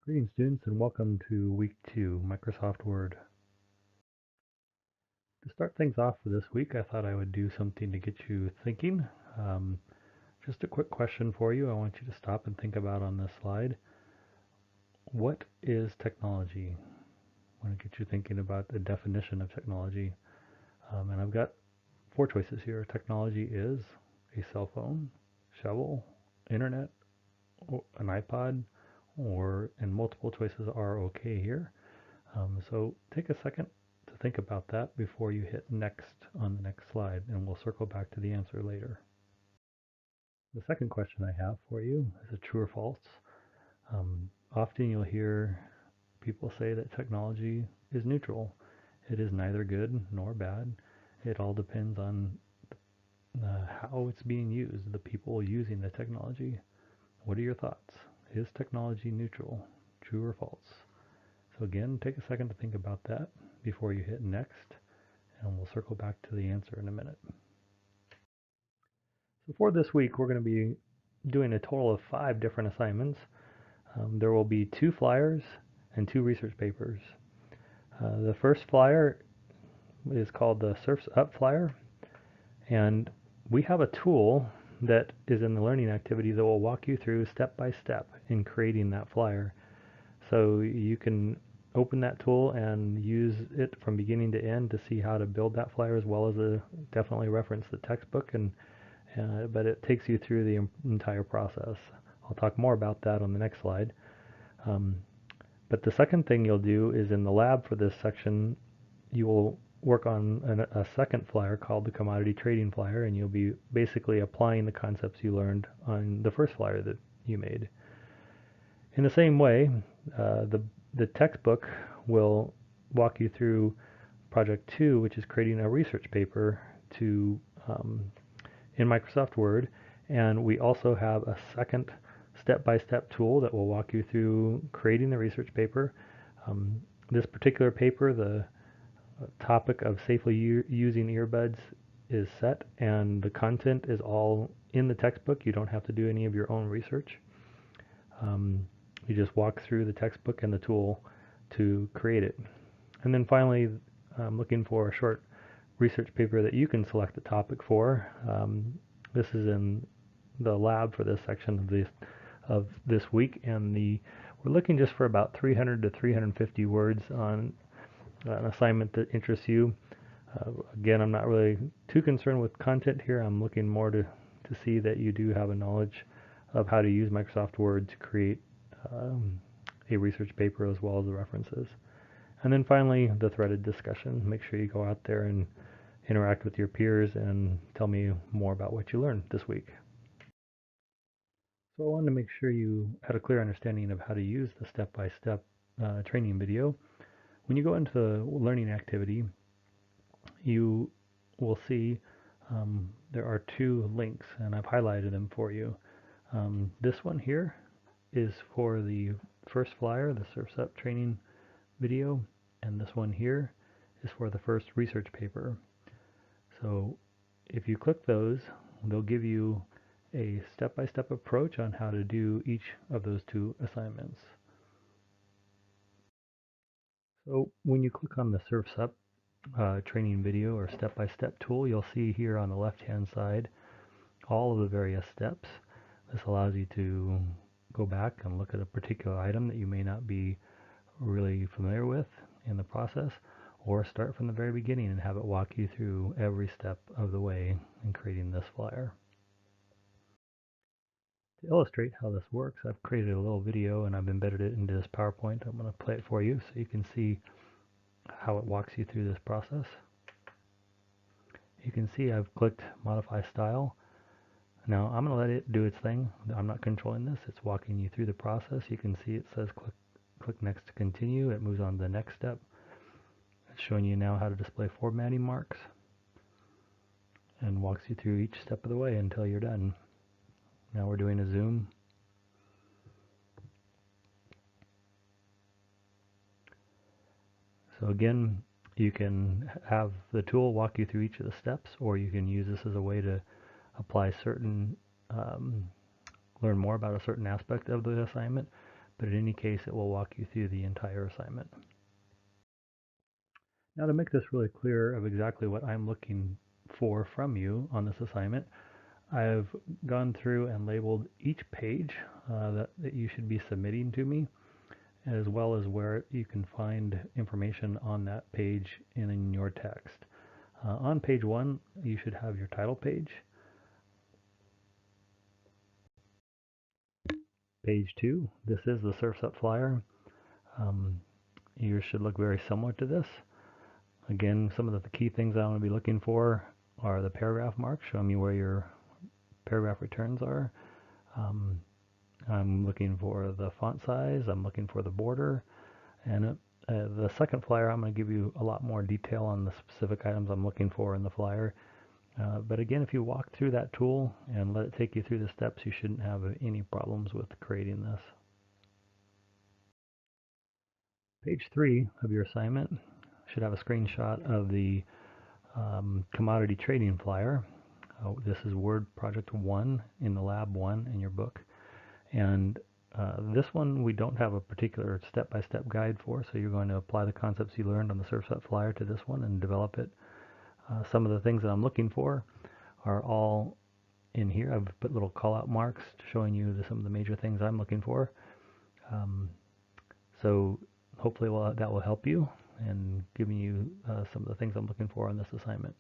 Greetings, students, and welcome to Week 2, Microsoft Word. To start things off for this week, I thought I would do something to get you thinking. Just a quick question for you. I want you to stop and think about on this slide. What is technology? I want to get you thinking about the definition of technology. And I've got 4 choices here. Technology is a cell phone, shovel, internet, an iPod, and multiple choices are okay here. So take a second to think about that before you hit next on the next slide, and we'll circle back to the answer later. The second question I have for you is a true or false. Often you'll hear people say that technology is neutral. It is neither good nor bad. It all depends on how it's being used, the people using the technology. What are your thoughts? Is technology neutral? True or false? So again, take a second to think about that before you hit next, and we'll circle back to the answer in a minute. So for this week, we're going to be doing a total of 5 different assignments. There will be 2 flyers and 2 research papers. The first flyer is called the Surf's Up flyer, and we have a tool that is in the learning activity that will walk you through step by step in creating that flyer. So you can open that tool and use it from beginning to end to see how to build that flyer, as well as definitely reference the textbook, but it takes you through the entire process. I'll talk more about that on the next slide. But the second thing you'll do is in the lab for this section, you will work on a second flyer called the commodity trading flyer, and you'll be basically applying the concepts you learned on the first flyer that you made. In the same way, the textbook will walk you through project 2, which is creating a research paper in Microsoft Word, and we also have a second step-by-step tool that will walk you through creating the research paper. This particular paper, the topic of safely using earbuds, is set, and the content is all in the textbook. You don't have to do any of your own research. You just walk through the textbook and the tool to create it. And then finally, I'm looking for a short research paper that you can select the topic for. This is in the lab for this section of this week, and we're looking just for about 300 to 350 words on an assignment that interests you. Again, I'm not really too concerned with content here. I'm looking more to see that you do have a knowledge of how to use Microsoft Word to create a research paper as well as the references. And then finally, the threaded discussion. Make sure you go out there and interact with your peers and tell me more about what you learned this week. So I wanted to make sure you had a clear understanding of how to use the step-by-step training video. When you go into the learning activity, you will see there are 2 links, and I've highlighted them for you. This one here is for the first flyer, the Surf's Up training video, and this one here is for the first research paper. So if you click those, they'll give you a step-by-step approach on how to do each of those 2 assignments. So when you click on the Surf's Up training video or step-by-step tool, you'll see here on the left-hand side all of the various steps. This allows you to go back and look at a particular item that you may not be really familiar with in the process, or start from the very beginning and have it walk you through every step of the way in creating this flyer. To illustrate how this works, I've created a little video and I've embedded it into this PowerPoint. I'm going to play it for you so you can see how it walks you through this process. You can see I've clicked Modify Style. Now I'm going to let it do its thing. I'm not controlling this. It's walking you through the process. You can see it says click Next to continue. It moves on to the next step. It's showing you now how to display formatting marks and walks you through each step of the way until you're done. Now we're doing a zoom. So again, you can have the tool walk you through each of the steps, or you can use this as a way to apply learn more about a certain aspect of the assignment. but in any case, it will walk you through the entire assignment. Now, to make this really clear of exactly what I'm looking for from you on this assignment, I've gone through and labeled each page that you should be submitting to me, as well as where you can find information on that page and in your text. On page 1, you should have your title page. Page 2, this is the Surf's Up flyer. Yours should look very similar to this. Again, some of the key things I want to be looking for are the paragraph marks, showing me where your paragraph returns are. I'm looking for the font size, I'm looking for the border, and the second flyer I'm going to give you a lot more detail on the specific items I'm looking for in the flyer. But again, if you walk through that tool and let it take you through the steps, you shouldn't have any problems with creating this. Page 3 of your assignment should have a screenshot of the commodity trading flyer. This is Word Project 1 in the Lab 1 in your book. And this one we don't have a particular step-by-step guide for, so you're going to apply the concepts you learned on the Surf's Up flyer to this one and develop it. Some of the things that I'm looking for are all in here. I've put little call-out marks showing you some of the major things I'm looking for. So hopefully that will help you and giving you some of the things I'm looking for on this assignment.